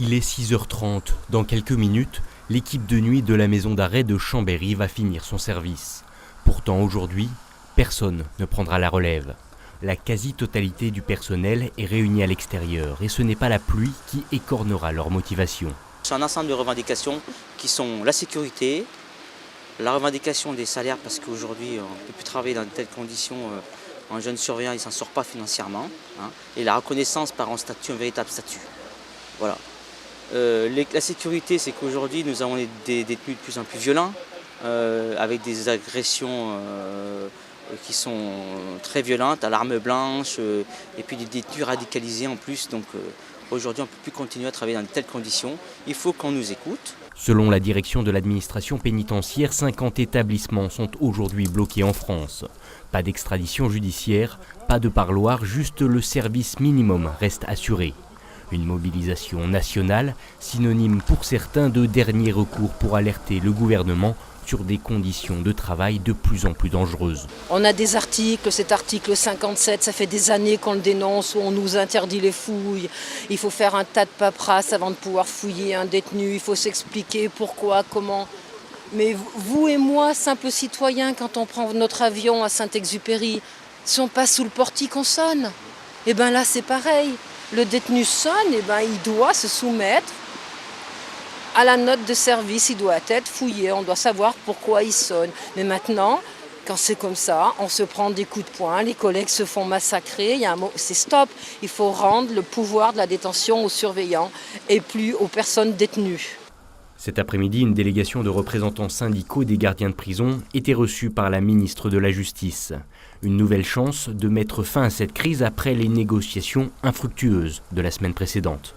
Il est 6h30. Dans quelques minutes, l'équipe de nuit de la maison d'arrêt de Chambéry va finir son service. Pourtant aujourd'hui, personne ne prendra la relève. La quasi-totalité du personnel est réunie à l'extérieur et ce n'est pas la pluie qui écornera leur motivation. C'est un ensemble de revendications qui sont la sécurité, la revendication des salaires parce qu'aujourd'hui on ne peut plus travailler dans de telles conditions. Un jeune surveillant il ne s'en sort pas financièrement, et la reconnaissance par un statut, un véritable statut. Voilà. La sécurité, c'est qu'aujourd'hui nous avons des détenus de plus en plus violents, avec des agressions qui sont très violentes, à l'arme blanche, et puis des détenus radicalisés en plus. Donc aujourd'hui on ne peut plus continuer à travailler dans de telles conditions, il faut qu'on nous écoute. Selon la direction de l'administration pénitentiaire, 50 établissements sont aujourd'hui bloqués en France. Pas d'extradition judiciaire, pas de parloir, juste le service minimum reste assuré. Une mobilisation nationale, synonyme pour certains de dernier recours pour alerter le gouvernement sur des conditions de travail de plus en plus dangereuses. On a des articles, cet article 57, ça fait des années qu'on le dénonce, où on nous interdit les fouilles. Il faut faire un tas de paperasse avant de pouvoir fouiller un détenu, il faut s'expliquer pourquoi, comment. Mais vous et moi, simples citoyens, quand on prend notre avion à Saint-Exupéry, si on passe sous le portique, on sonne. Et bien là, c'est pareil. Le détenu sonne, et ben il doit se soumettre à la note de service, il doit être fouillé, on doit savoir pourquoi il sonne. Mais maintenant, quand c'est comme ça, on se prend des coups de poing, les collègues se font massacrer, il y a un mot, c'est stop. Il faut rendre le pouvoir de la détention aux surveillants et plus aux personnes détenues. Cet après-midi, une délégation de représentants syndicaux des gardiens de prison était reçue par la ministre de la Justice. Une nouvelle chance de mettre fin à cette crise après les négociations infructueuses de la semaine précédente.